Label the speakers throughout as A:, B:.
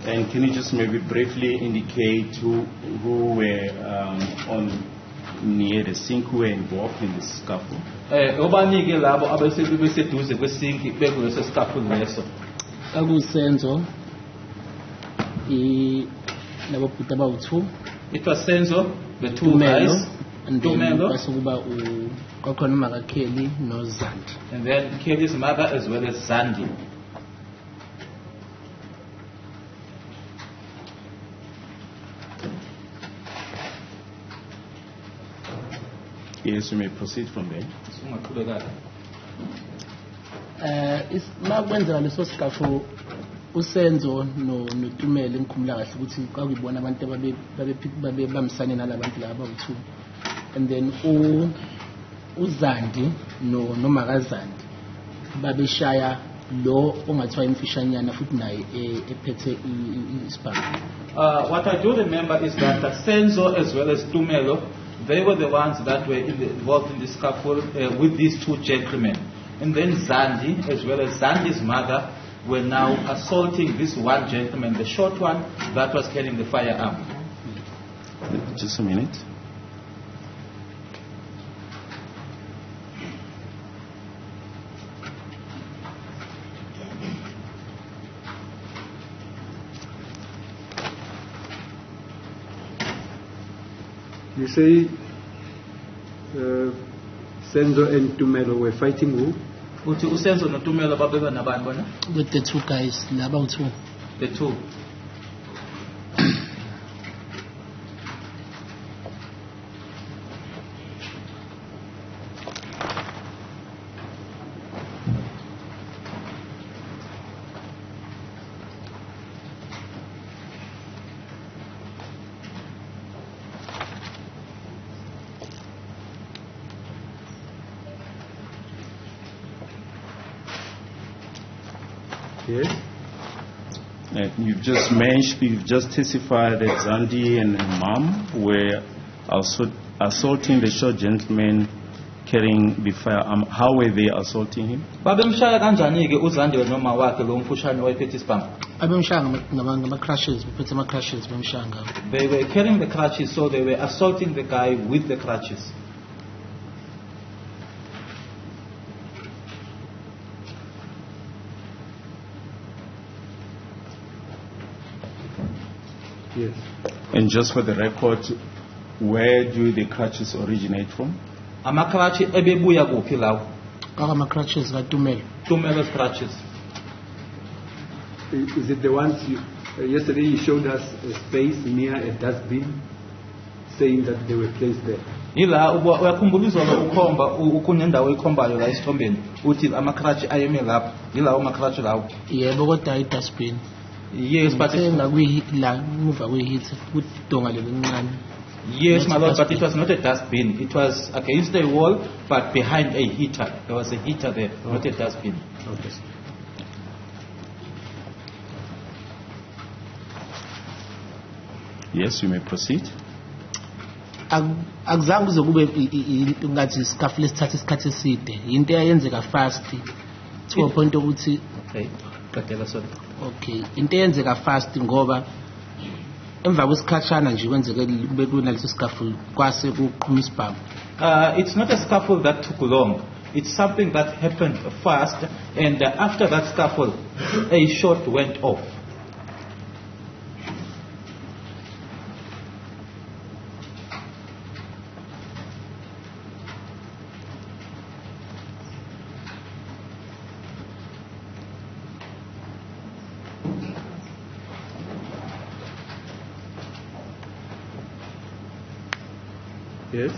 A: And can you just maybe briefly indicate who were near the sink, who were involved in the scuffle?
B: Obanike labo abeseduze kwesinki bekuleso scuffle leso.
C: Senzo labo bhuti abawu-2.
B: It was Senzo, the two guys,
C: and then basukuba kwakhona umaka Kelly no Zandi.
B: And then Kelly's mother as well as Zandi.
A: Yes, you may proceed from there.
C: Makwenzeka leso scuffle uSenzo noTumela ngikhumula kahle ukuthi kwakuyibona abantu babe bamsane nalabantu laba abawu-2, and then uZandi noMakazandi babeshaya lo ongathiwa imfishanyana futhi naye ephethe isibhamu.
B: What I do remember is that Senzo as well as Tumelo, they were the ones that were involved in the scuffle with these two gentlemen. And then Zandi, as well as Zandi's mother, were now assaulting this one gentleman, the short one that was carrying the firearm.
A: Just a minute.
D: You say Senzo and Tumelo were fighting who?
B: With the
C: two guys, about 2.
B: The two.
D: Yes.
A: You've just testified that Zandi and Mom were also assaulting the short gentleman carrying the firearm. How were they assaulting him?
C: Abemshaya ngama-crutches, bephethe ama-crutches bemshaya ngawo.
B: They were carrying the crutches, so they were assaulting the guy with the crutches.
D: Yes.
A: And just for the record, where do the crutches originate from?
B: Amakrachi ebebuya kuphi lawo?
C: Ama-crutches kaTumelo.
B: Tumelo's crutches.
D: Is it the ones yesterday you showed us a space near a dustbin, saying that they were placed there?
B: Ila uyakhumbula izolo ukhomba kunendawo ekhombayo la isithombeni uthi amakrachi ayeme lapha yilawo amakrachi lawo.
C: Yebo kodwa i-dustbin.
B: Yes, but
C: yes,
B: my lord, but it was not a dustbin. It was against the wall, but behind a heater. There was a heater there, not a dustbin.
D: Okay.
A: Yes, you may proceed.
C: Akuzange kuzokube ngathi isikafule sithatha isikhathi eside. Into eyenzeka fast to a point ukuthi
B: okay.
C: Okay, into eyenzeka fast ngoba emva kwesikhatshana nje kwenzeke bekunaleso scuffle kwase kuqhuma isibhamu.
B: It's not a scuffle that took long. It's something that happened fast, and after that scuffle, a shot went off.
D: Yes.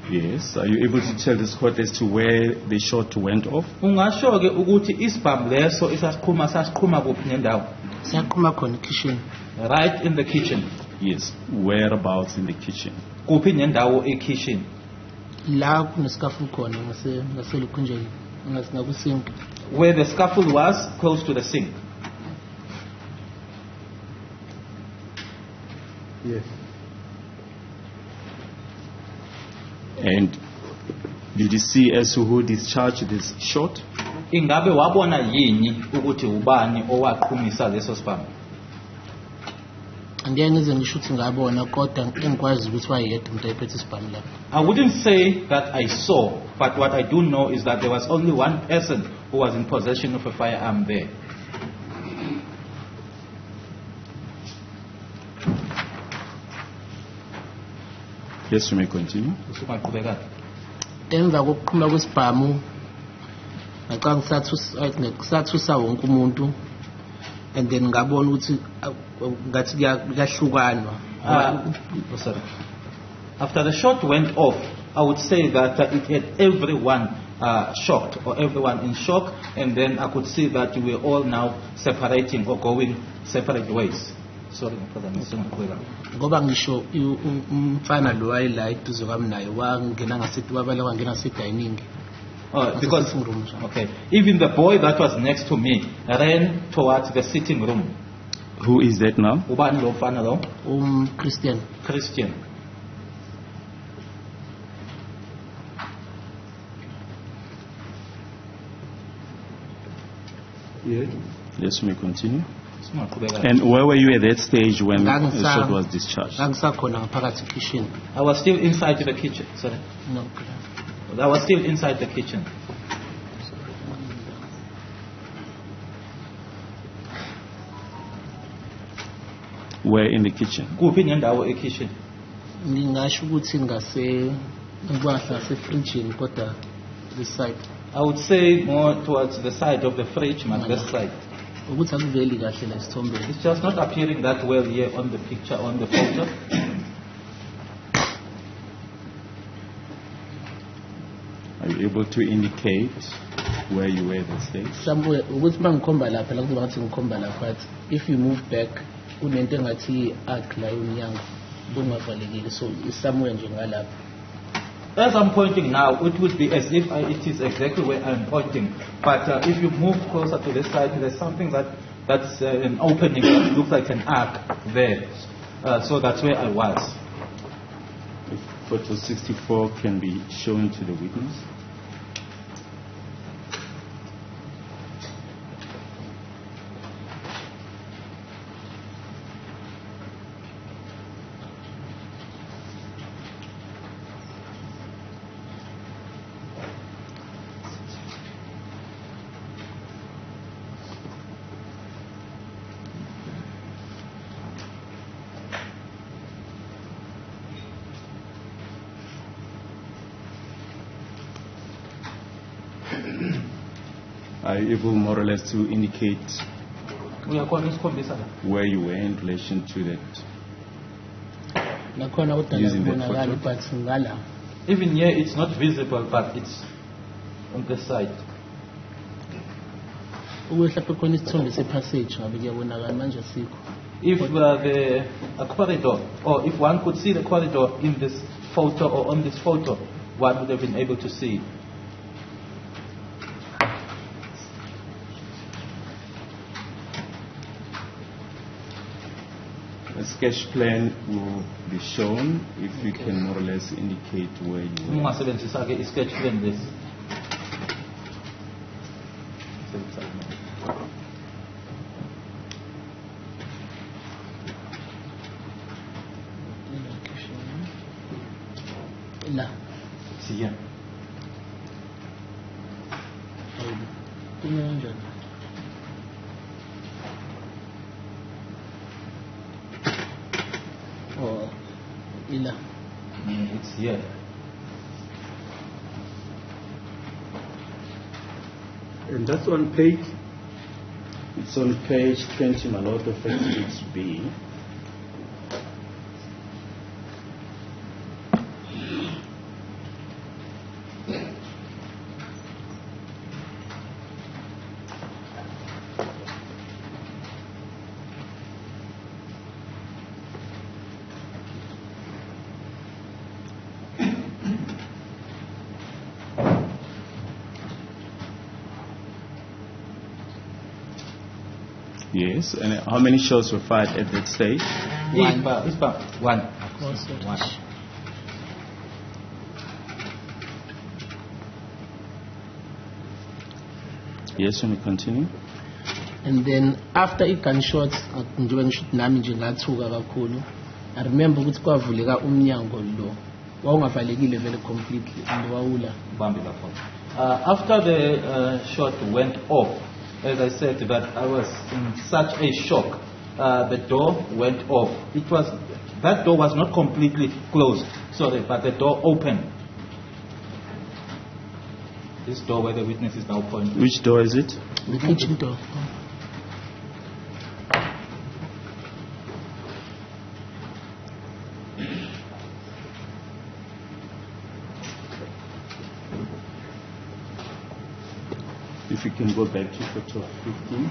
A: Yes. Are you able to tell this court as to where the shot went off?
B: Ungasho-ke ukuthi isibhamu leso sasiqhuma kuphi nendawo?
C: Saqhuma khona kitchen.
B: Right in the kitchen.
A: Yes. Whereabouts in the kitchen?
B: Kuphi nendawo e-kitchen?
C: La kunescuffle khona ngaselukhunjeni ngakusink.
B: Where the scuffle was, close to the sink.
D: Yes.
A: And did you see as to who discharged this shot?
B: Ingabe wabona yini ukuthi ubani owaqhumisa leso sibhamu?
C: angeke ngize ngisho ukuthi ngabona kodwa engikwazi ukuthi wayedwa umuntu ayephethe isibhamu lapho.
B: I wouldn't say that I saw, but what I do know is that there was only one person who was in possession of a firearm there.
A: Yes, you may continue.
C: Emva kokuqhuma kwesibhamu ngicanga ngisathusa wonke umuntu, and then ngabona ukuthi ngathi kuyahlukanwa.
B: Sorry. After the shot went off, I would say that it had everyone shocked, or everyone in shock, and then I could see that we were all now separating or going separate ways. Sorry,
C: ngoba ngisho umfana lo wayela eduze kwami naye wangena ngasithi wabala wangena ngasidining.
B: Because okay, even the boy that was next to me ran towards the sitting room.
A: Who is that now?
B: Ubani lo mfana lo?
C: Christian.
B: Christian.
D: Yes.
A: Yes, you may continue. And where were you at that stage when the shot was discharged?
B: I was still inside the kitchen. Sorry.
C: No.
B: I was still inside the kitchen.
A: Where in the kitchen?
B: Kuphi nendawo e-kitchen?
C: Ngingasho ukuthi ngase-fridge kodwa this side.
B: I would say more towards the side of the fridge, but this side. It's just not appearing that well here on the picture, on the photo.
A: Are you able to indicate where you were at that stage?
C: Somewhere, if you move back, so it's somewhere in.
B: As I'm pointing now, it would be as if it is exactly where I'm pointing. But if you move closer to the side, there's something that's an opening that looks like an arc there. So that's where I was.
A: If photo 64 can be shown to the witness. Are you able more or less to indicate where you were in relation to that? Using that photo?
B: Even here it's not visible, but it's on the side. If a corridor, or if one could see the corridor in this photo or on this photo, one would have been able to see it.
A: A sketch plan will be shown if you can more or less indicate where you were.
B: Sketch plan this. It's here.
D: And that's on page?
A: It's on page 20, Maloto 56B. Yes, and how many shots were fired at that stage?
B: One.
A: Yes, let me continue.
C: And then after i-gunshots njengoba ngisho ukuthi nami nje ngathuka kakhulu. I remember ukuthi kwavuleka umnyango lo wawungavalekile vele completely and wawula.
B: After the shot went off, as I said that I was in such a shock, the door went off. That door was not completely closed, sorry, but the door opened. This door where the witness is now pointing.
A: Which door is it?
C: The kitchen door.
A: If you can go back to photo 15.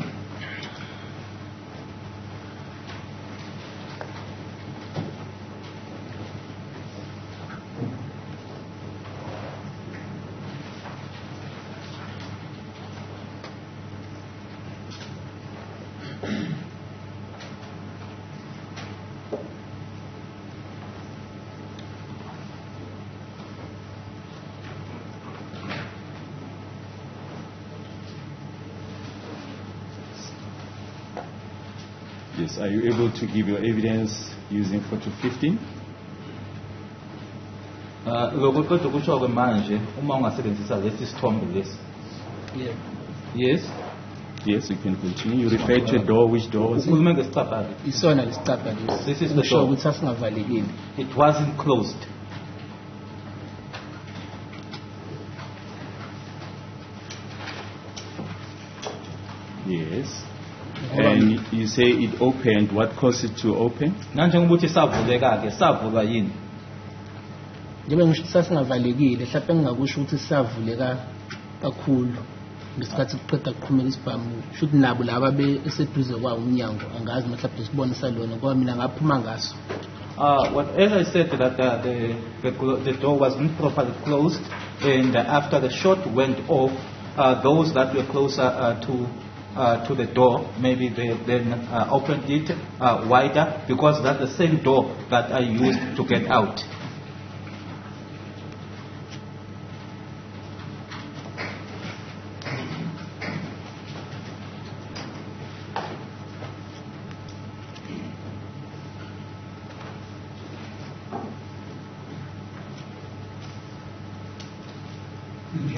A: Yes, are you able to give your evidence using photo 15?
B: Yes.
A: Yes, you can continue. You refer to a door. Which door was it?
B: This is the door. It wasn't closed.
A: Yes. And you say it opened. What caused it to open?
C: Njengoba ngisho sasingavalekile mhlawumbe engingakusho ukuthi savuleka kakhulu ngesikhathi kuqeda kuqhumela isibhamu futhi nabo laba eseduze kwawo umnyango angazi mhlawumbe sibonisa lona ngoba mina ngaphuma ngaso.
B: As I said that the door wasn't properly closed, and after the shot went off, those that were closer to the door, maybe they then opened it wider, because that's the same door that I used to get out.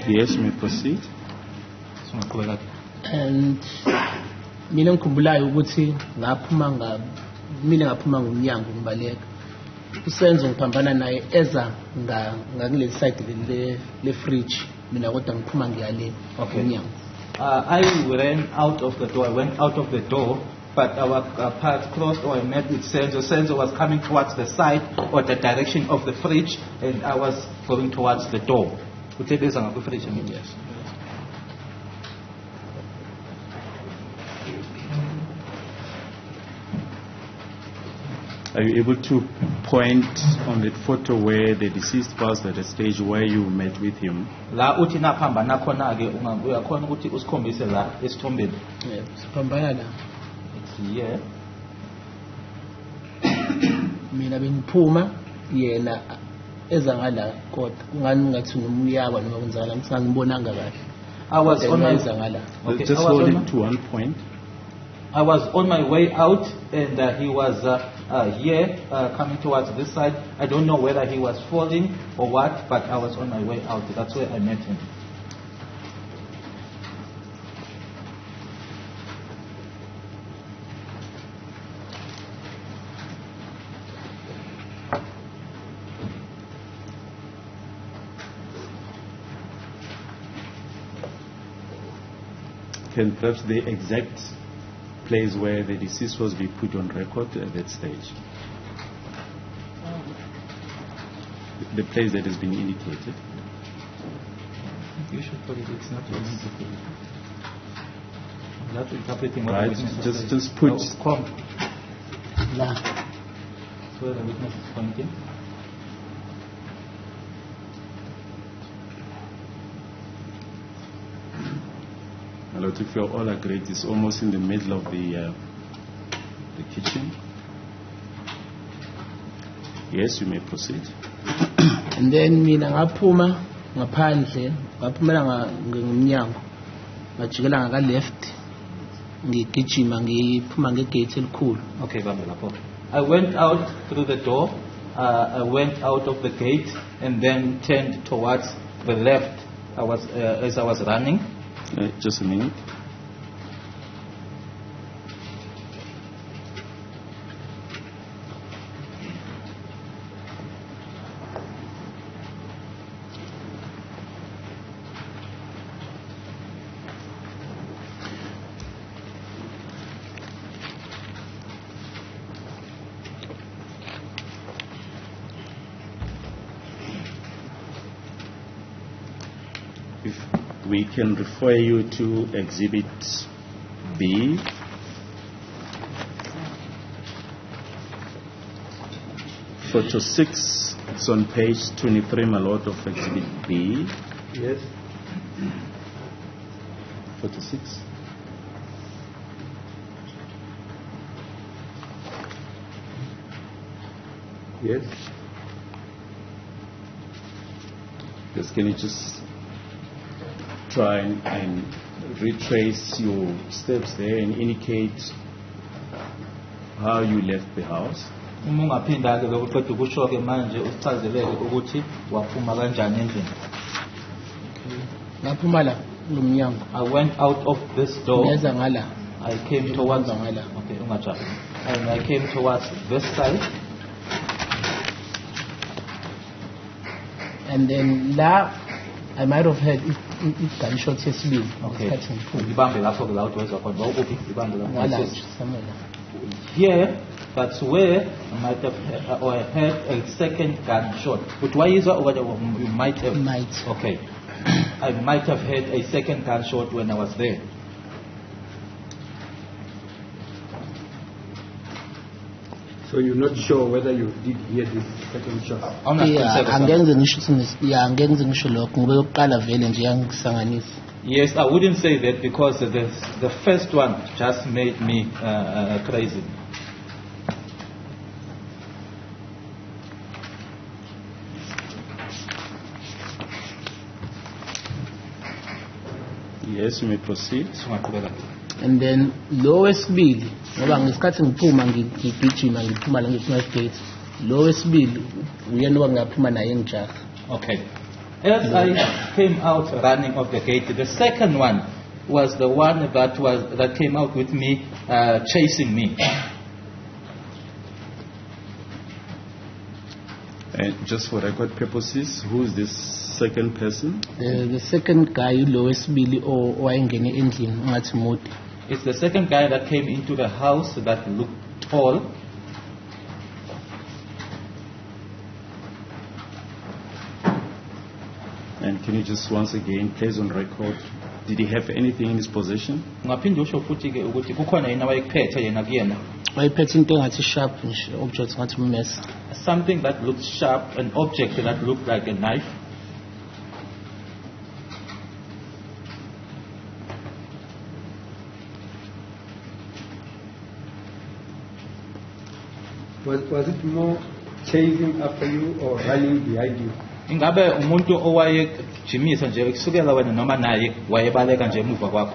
A: Yes, you may proceed.
C: And mina ngikhumbulayo ukuthi ngaphuma ngomnyango ngibaleka uSenzo ngiphambana naye eza ngakule side le fridge mina kodwa ngiphuma ngiyale ngomnyango.
B: I ran out of the door. I went out of the door, but our paths crossed, or I met with Senzo. Senzo was coming towards the side or the direction of the fridge, and I was going towards the door. Yes.
A: Are you able to point on that photo where the deceased was at the stage where you met with him?
B: La uthi naphambana khona ke uyakhona ukuthi usikhombise la esithombeni.
C: Siphambana la.
B: Yeah.
C: Mina bengiphuma yena eza ngala kodwa kungani ngathi ngumyaba noma kwenzala ngibonanga kahle.
B: I was on my
A: just hold it to one point.
B: I was on my way out, and he was here coming towards this side. I don't know whether he was falling or what, but I was on my way out. That's where I met him.
A: Can perhaps the exact place where the deceased was be put on record at that stage? The place that has been indicated.
B: You should put it. It's not indicated. Not interpreting what
A: right.
B: the witness
A: Just
B: says.
A: put.
B: Come. La. So the witness is pointing.
A: If you're all agreed, it's almost in the middle of the kitchen. Yes, you may proceed.
C: And then mina ngaphuma ngaphandle ngaphumela ngomnyango ngajikela ngaka left ngigijima ngiphuma ngegate elikhulu.
B: Okay, bambe lapho. I went out through the door. I went out of the gate and then turned towards the left. As I was running.
A: Just a minute. If we can refer you to Exhibit B. Photo 6, it's on page 23, my lord, of Exhibit B.
D: Yes.
A: Photo 6.
D: Yes.
A: Yes, can you just try and retrace your steps there and indicate how you left the house?
B: Uma ungaphinda ke lokuqeda ukusho ke manje usichazeleke ukuthi waphuma kanjani endlini.
C: Ngaphuma la lomnyango.
B: I went out of this door.
C: Ngeza ngala.
B: I came towards ngala. Okay, ungajabu. And I came towards this side.
C: And then la I might have heard gunshot yesibili.
B: Okay. Ibambe lapho ke la uweza khona bawuphi ibambe lapho. Here, that's where I might have heard a second gunshot. But why is that? You might have.
C: Might.
B: Okay. I might have heard a second gunshot when I was there.
D: So you're not sure whether you did hear this second shot?
B: Yes, I wouldn't say that because the first one just made me crazy.
A: Yes, you may proceed.
C: And then lowest bill, ngoba ngesikhathi ngiphuma ngigijima ngiphuma la ngephuma gate. Lowest bill uyena wangaphuma naye ngijaha.
B: Okay. As I came out running off the gate, the second one was the one that came out with me, chasing me.
A: And just for record purposes, who is this second person?
C: The second guy, lowest bill or wayengene endlini ngathi mude.
B: It's the second guy that came into the house that looked tall.
A: And can you just once again place on record, did he have anything in his possession?
B: Ngaphinde usho futhi ke ukuthi kukhona yena wayekuphethe yena kuyena.
C: Wayephethe into engathi sharp nje, object ngathi mess.
B: Something that looked sharp, an object that looked like a knife.
D: Was it more chasing after you or running behind you?
B: Ingabe umuntu owayejimisa nje kusukela wena noma naye wayebaleka nje emuva kwakho?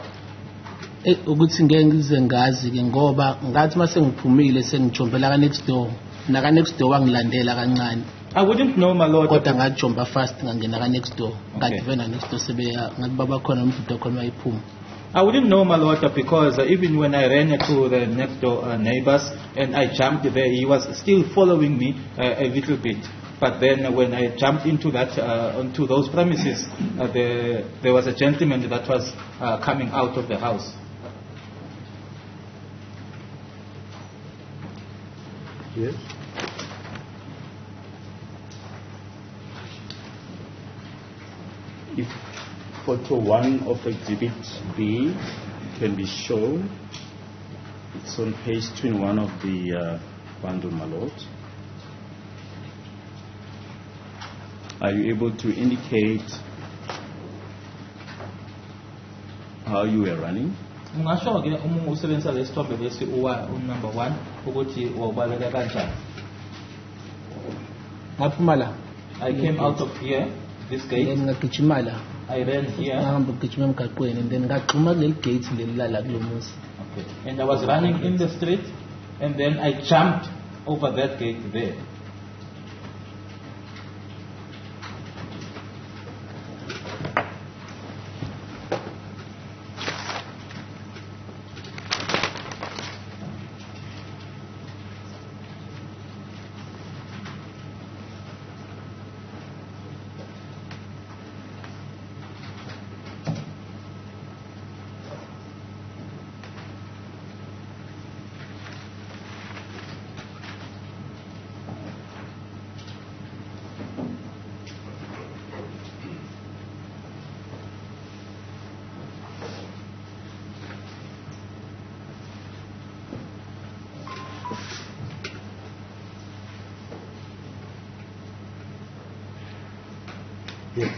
C: Ukuthi ngeke ngize ngazi ke ngoba ngathi mase ngiphumile sengijombela ka next door. Naka next door wangilandela kancane.
B: I wouldn't know my lord.
C: Kodwa ngajomba fast ngangena ka next door. Ngathi vena next door sebeya ngathi baba khona umfudo khona wayiphuma.
B: I wouldn't know my lord because even when I ran to the next door neighbors and I jumped there, he was still following me a little bit. But then when I jumped into onto those premises, there was a gentleman that was coming out of the house.
D: Yes.
A: If photo 1 of Exhibit B can be shown, it's on page 21 of the bundle, my lord. Are you able to indicate how you were running?
B: Ungasho ke uma usebenzisa lesithombe lesi number 1 ukuthi wabaleka kanjani?
C: Ngaphuma la.
B: I came out of here, this gate.
C: Ngagijima la.
B: I ran here.
C: Ngahamba ngigijima emgaqweni and then ngaqhuma kuleli gate leli lala kulomuzi.
B: Okay. And I was running in the street, and then I jumped over that gate there.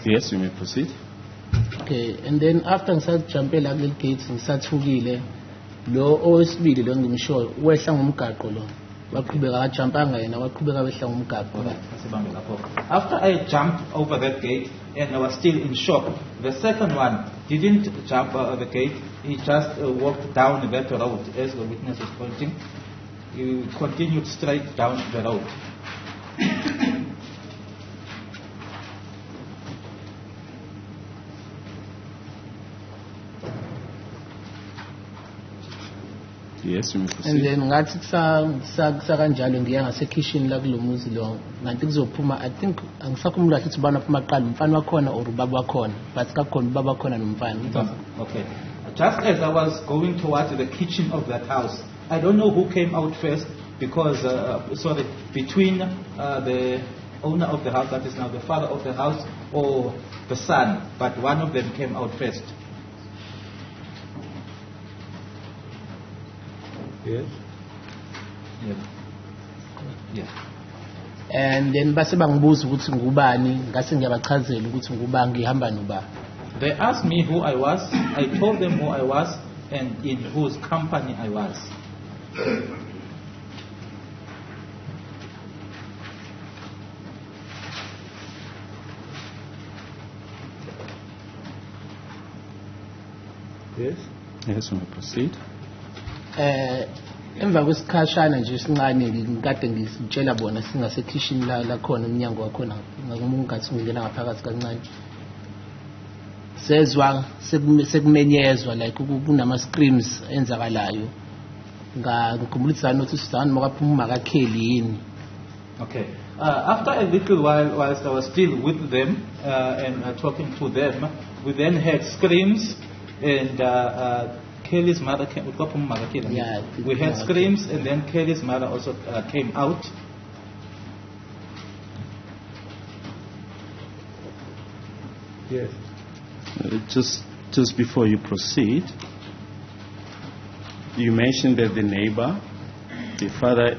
A: Yes, you may proceed.
C: Okay, and then after ngisajumpe la kuleli gate ngisathukile lo owesibili lo ngimsho wehla ngomgaqo lo waqhubeka kajumpanga yena waqhubeka wehla ngomgaqo.
B: After I jumped over that gate and I was still in shock, the second one didn't jump over the gate. He just walked down that road as the witness is pointing. He continued straight down the road.
A: Yes, you may proceed.
C: And then ngathi kusakanjalo ngiya ngasekitchen la kulomuzi lo nganti kuzophuma I think angisakhumbula ukuthi bana phuma qala umfana wakhona or ubaba wakhona but kakhona ubaba wakhona nomfana.
B: Okay. Just as I was going towards the kitchen of that house, I don't know who came out first because between the owner of the house, that is now the father of the house, or the son, but one of them came out first.
D: Yes.
B: Yeah.
C: And then base bangibuza ukuthi ngubani ngase ngiyabachazela ukuthi ngubani ngihamba noba.
B: They asked me who I was. I told them who I was and in whose company I was.
D: Yes.
A: Yes, you may proceed.
C: Emva kwesikhashana nje sincane ngikade ngisitshela bona singasekitchen la khona umnyango wakhona ngakumungathi ngingena ngaphakathi kancane sezwa sekumenyezwa like kunama screams enzakalayo ngikhumbula ukuthi nothi sizana makaphuma makakheli yini.
B: Okay. After a little while, whilst I was still with them and talking to them, we then heard screams and Kelly's mother came.
C: Yeah,
B: we heard screams and then Kelly's mother also came out.
D: Yes.
A: Just before you proceed, you mentioned that the neighbor, the father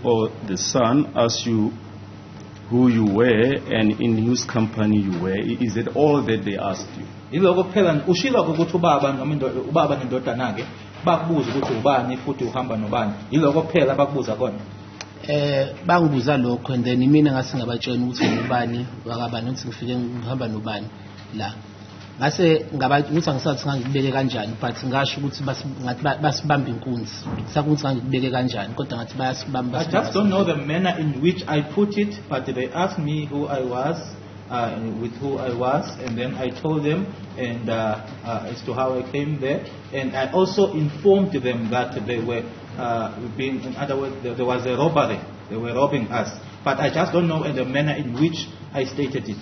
A: or the son asked you who you were and in whose company you were. Is it all that they asked you?
B: Yiloko phela ushilo ukuthi ubaba nendodana yakhe bakubuza ukuthi ubani futhi uhamba nobani. Yiloko phela bakubuza kona.
C: Bangibuza lokho and then mina ngase ngabatshela ukuthi ngubani wakabani ukuthi ngifike ngihamba nobani la. Ngase ngabathi ukuthi angisathi ngangibeke kanjani but ngasho ukuthi basibamba inkunzi. Sakuthi ngangibeke kanjani kodwa ngathi bayasibamba.
B: I just don't know the manner in which I put it, but they asked me who I was, with who I was, and then I told them and as to how I came there, and I also informed them that they were being, in other words, there was a robbery. They were robbing us, but I just don't know in the manner in which I stated it.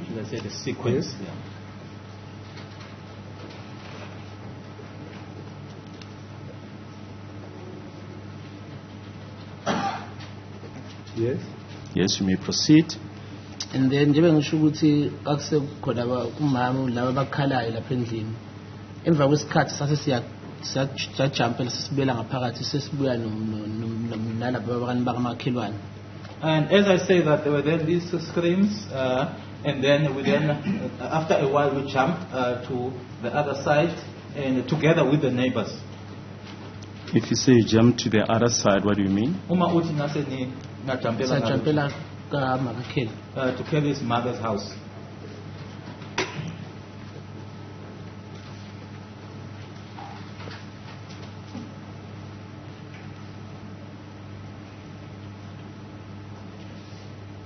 B: Should I say the sequence?
D: Yes.
B: Yeah.
D: Yes.
A: Yes, you may proceed.
C: And then njengoba ngisho ukuthi akusekhona umama laba bakhalayo lapha endlini emva kwesikhathi sase siyajumpa sesibuyela ngaphakathi sesibuya nalabo abanye bakamakhelwane.
B: And as I say that there were then these screams and then we then after a while we jumped to the other side and together with the neighbors.
A: If you say you jump to the other side, what do you mean?
B: Uma uthi nase ni
C: Sajumpela kaMakakheli.
B: To Kelly's mother's house.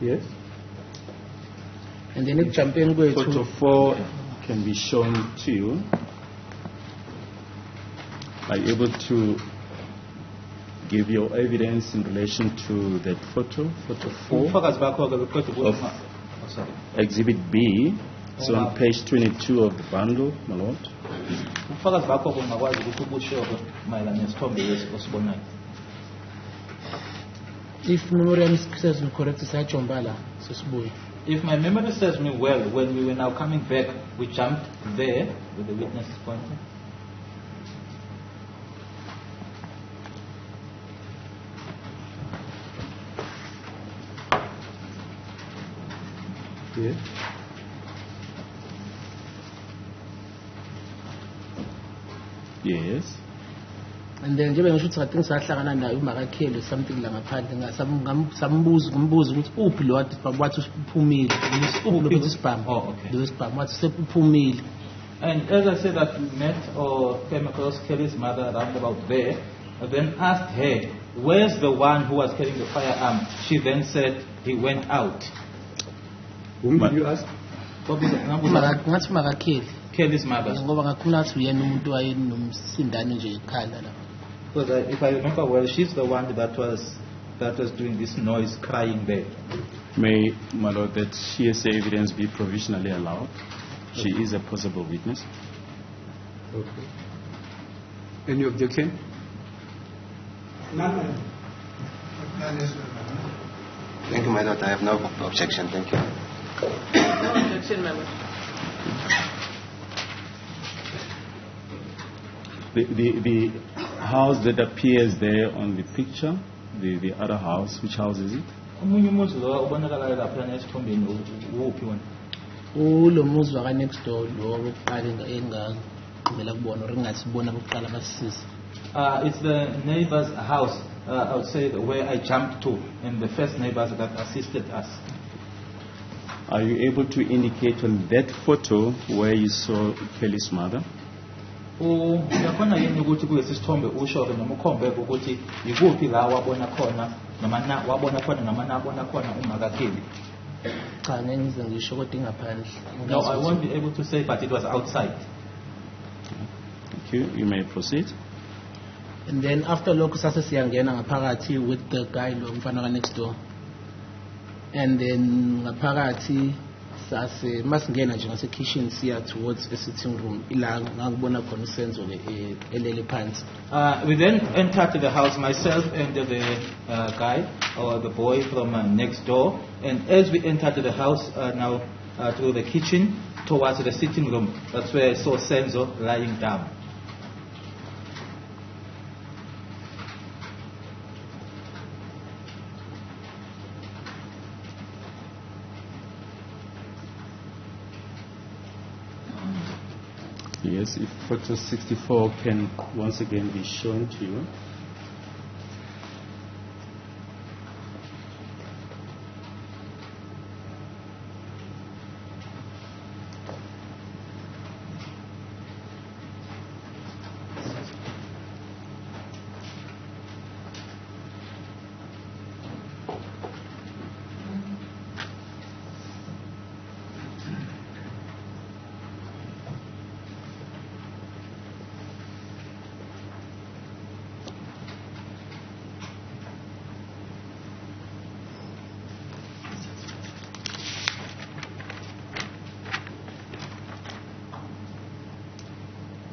D: Yes.
C: And then ekujumpeni kwethu
A: Photo 4 can be shown to you. Are you able to give your evidence in relation to that photo, photo 4
B: ubufakazi bakho-ke buqeda
A: of
B: sorry.
A: Exhibit B? It's on page 22 of the bundle, my lord.
B: ubufakazi bakho bungakwazi ukuthi ubusho-ke mayelana nesithombe lesi osibonayo.
C: if memory serves me correct sayajomba la sesibuye.
B: If my memory serves me well, when we were now coming back, we jumped there with the witness pointing.
D: Yes.
A: Yes.
C: And then njengoba ngisho ukuthi I think sahlangana nayo uMakakhele something la ngaphandle sambuza ukuthi uphi lo wathi uphumile uphi lo spam.
B: Oh, okay.
C: Lo spam wathi sephumile.
B: And as I said, that we met or came across Kelly's mother around about there, and then asked her, where's the one who was carrying the firearm? She then said, he went out.
D: Whom did you ask?
C: Ngathi Makakhele
B: Kelly's mother.
C: ngoba ngakhuluma ngathi uyena umuntu wayenomsindane nje ekhala la.
B: Because if I remember well, she's the one that was doing this noise, crying there.
A: May, my lord, that hearsay evidence be provisionally allowed? She is a possible witness.
D: Okay. Any objection?
E: None.
F: Thank you, my lord. I have no objection. Thank you.
G: No objection, member.
A: The house that appears there on the picture, the other house, which house is it?
B: Omunye umuzi lo ubonakalayo lapha nesithombeni uphi wona?
C: Ulo muzi waka next door lo wokuqala engaqhubela kubona or engasibona bokuqala basisiza.
B: It's the neighbor's house, I would say, where I jumped to, and the first neighbors that assisted us.
A: Are you able to indicate on that photo where you saw Kelly's mother?
B: Uyakhona yini ukuthi kulesi sithombe usho noma ukhombeke ukuthi yikuphi la wabona khona wabona khona noma nabona khona uMakakheli?
C: Cha ngeke ngize ngisho kodwa ingaphandle.
B: No, I won't be able to say, but it was outside.
A: Thank you. You may proceed.
C: And then after lokho sase siyangena ngaphakathi with the guy lo mfana ka next door. And then ngaphakathi sase masingena nje ngase kitchen siya towards the sitting room ila ngakubona khona uSenzo elele phansi.
B: We then entered the house, myself and the guy or the boy from next door. And as we entered the house now through the kitchen towards the sitting room, that's where I saw Senzo lying down.
A: Yes, if photo 64 can once again be shown to you.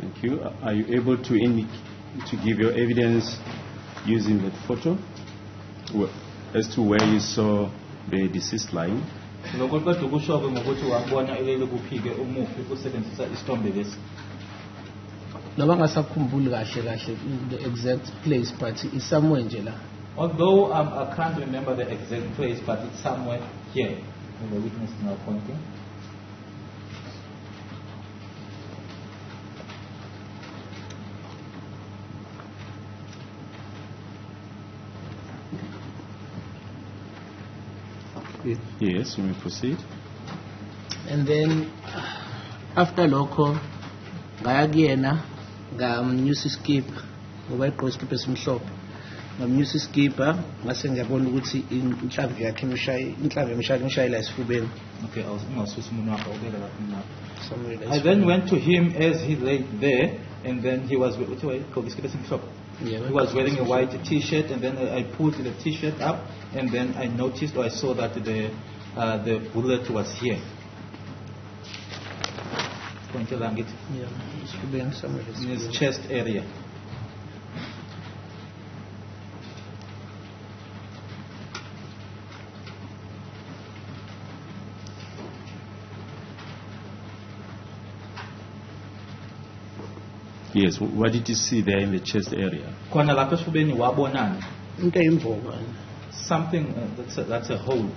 A: Thank you. Are you able to give your evidence using that photo as to where you saw the deceased lying?
B: Ngokuqeda ukusho ngokuthi wabona elele kuphike umufi usebenzisa isithombe lesi.
C: Noba ngasakhumbuli kahle the exact place but it's somewhere nje la.
B: Although I can't remember the exact place, but it's somewhere here. And the witness is now pointing.
A: Yes, you may proceed.
C: And then after lokho ngaya kuyena ngamnyusa iskip ngoba iqo iskip esimhlophe ngamnyusa iskipa ngase ngiyabona ukuthi inhlamvu yakhe imishayela esifubeni.
B: Okay, I then went to him as he lay there, and then he was he was wearing a white T-shirt, and then I pulled the T-shirt up, and then I noticed, or I saw that the bullet was here. In his chest area.
A: Yes, what did you see there in the chest area?
B: Something, that's a hole.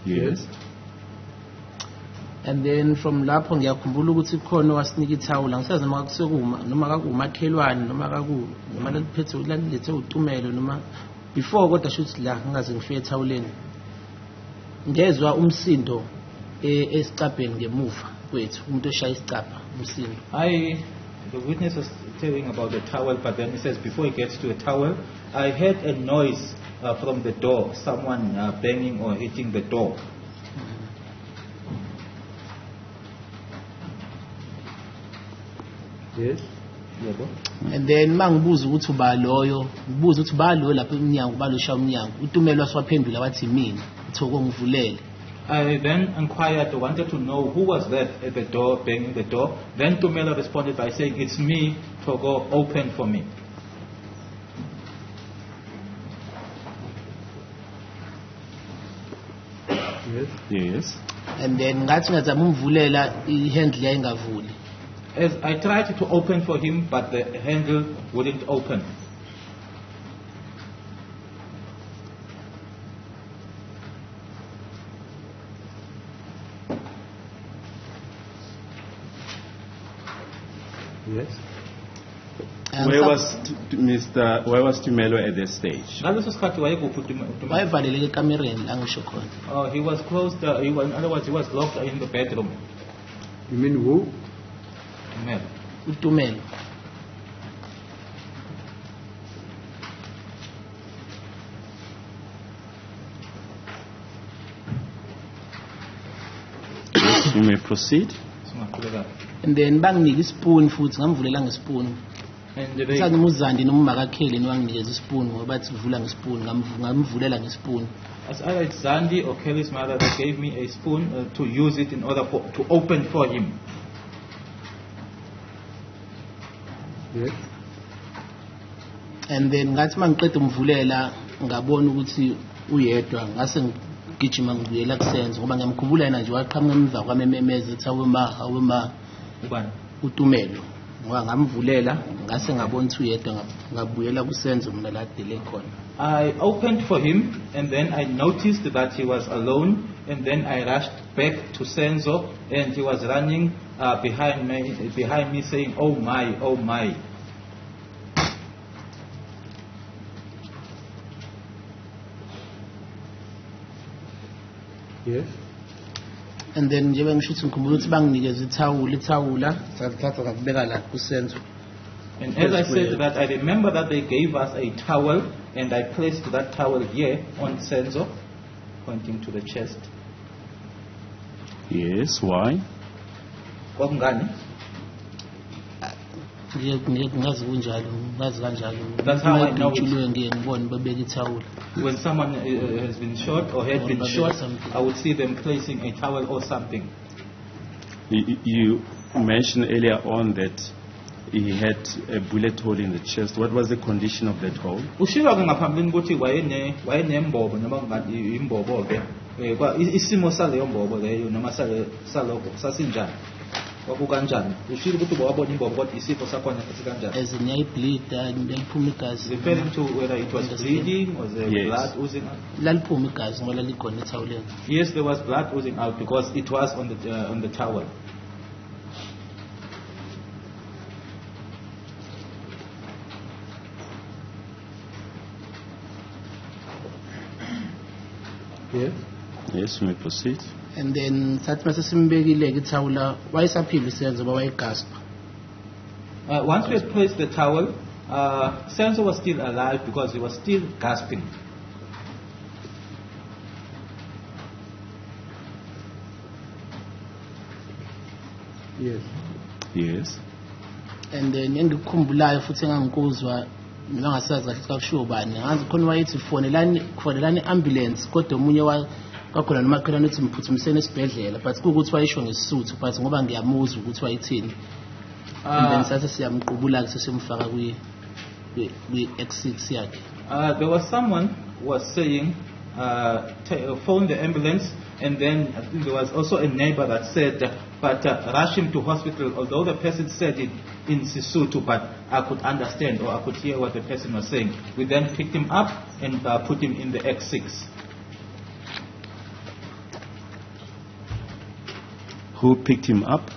A: Yes.
C: And then from lapho ngiyakhumbula ukuthi khona wasinika ithawula ngisazi noma kusekuma noma kakumakhelwane noma laliphethe lalilethe utumelo noma before kodwa shuthi la ngingaze ngifike ethawuleni ngezwa umsindo esicabheni ngemuva kwethu umuntu oshaya isicapha umsindo.
B: The witness was telling about the towel, but then he says before he gets to the towel, I heard a noise from the door, someone banging or hitting the door.
D: Yes.
C: And then mangibuza ukuthi uba loyo ngibuza ukuthi ba lo lapha emnyango ba lo shaya umnyango utumelo waswaphendula wathi mina uthoko ngivulele.
B: I then inquired, wanted to know who was that at the door, banging the door. Then Tumelo responded by saying, it's me, Togo, open for me.
A: Yes.
C: And then ngathi ngazama umvulela ihandle yayingavuli.
B: As I tried to open for him, but the handle wouldn't open.
D: Yes.
A: Where was Tumelo at this stage?
C: Wayevaleleke ekamereni la ngisho khona.
B: He was closed, in other words, he was locked in the bedroom.
D: You mean who?
B: Tumelo.
C: Utumelo.
A: Yes, you may proceed.
C: And then banginika ispoon futhi ngamvulela ngespoon. Sathi umuzandi noma makakheli niwanginikeza ispoon ngoba bathi vula ngespoon ngamvulela ngespoon.
B: As either it's Zandi or Kelly's mother, they gave me a spoon to use it in order to open for him.
D: Yes.
C: And then ngathi mangiqeda umvulela ngabona ukuthi uyedwa ngase ngigijima ngibuyela kusenzo ngoba ngiyamkhumbula yena nje waqhamuka emva kwamememeza ethi awema
B: ubani
C: utumelo ngoba ngamvulela ngase ngabona ukuthi uyedwa ngabuyela kusenzo mina la delay khona.
B: I opened for him, and then I noticed that he was alone, and then I rushed back to Senzo, and he was running behind me saying, oh my, oh my.
D: Yes.
C: And then njengoba ngishuthi ngikhumbula ukuthi banginikeza ithawula sathatha ngakubeka la kusenzo.
B: And as I said that, I remember that they gave us a towel, and I placed that towel here on Senzo, pointing to the chest.
A: Yes, why?
B: That's how I know it. When someone has been shot or had been shot, I would see them placing a towel or something.
A: You mentioned earlier on that he had a bullet hole in the chest. What was the condition of that hole?
B: Isimo saleyo mbobo leyo noma saloko sasinjani kwakukanjani ushilo ukuthi bawabona imbobo kodwa isifo sakhona sikanjani
C: as in bleed liphuma igazi
B: referring to whether it was bleeding or the blood oozing out
C: laliphuma igazi ngoba lalikhona ethawuleni.
B: Yes, there was blood oozing out because it was on the towel.
D: Yes.
A: Yes, you may proceed.
C: And then sathi mase simbekile ke Thawula wayesaphila isenzo bawayigaspa.
B: Once we had placed the towel, Senzo was still alive because he was still gasping.
D: Yes.
A: Yes.
C: And then engikukhumbulayo futhi engangikuzwa mina ngasazi kahle kakushiwo bani ngazi khona wayethi fonelani ambulance kodwa omunye kakhona nomakhelwane uthi mphuthumisene esibhedlela but kuukuthi wayisho ngesisuthu but ngoba ngiyamuzwa ukuthi wayithini. And then sathi siyamqubula ke sesimfaka kwi X6 yakhe.
B: There was someone who was saying, phone the ambulance, and then I think there was also a neighbor that said, but rush him to hospital, although the person said it in Sisutu, but I could understand or I could hear what the person was saying. We then picked him up and put him in the X6.
A: Who picked him up?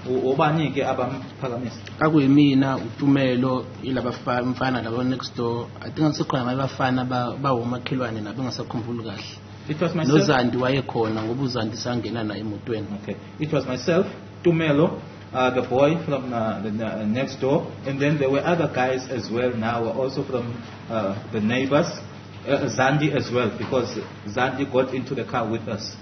C: Kakuyimina uTumelo ilaba mfana laba next door. I think ngisekhona ngabafana bawomakhelwane nabo ngasakhumbula kahle.
B: It was myself.
C: Nozandi wayekhona ngoba uZandi sangena na emotweni.
B: Okay. It was myself, Tumelo, the boy from the next door, and then there were other guys as well now, also from the neighbors, Zandi as well, because Zandi got into the car with us.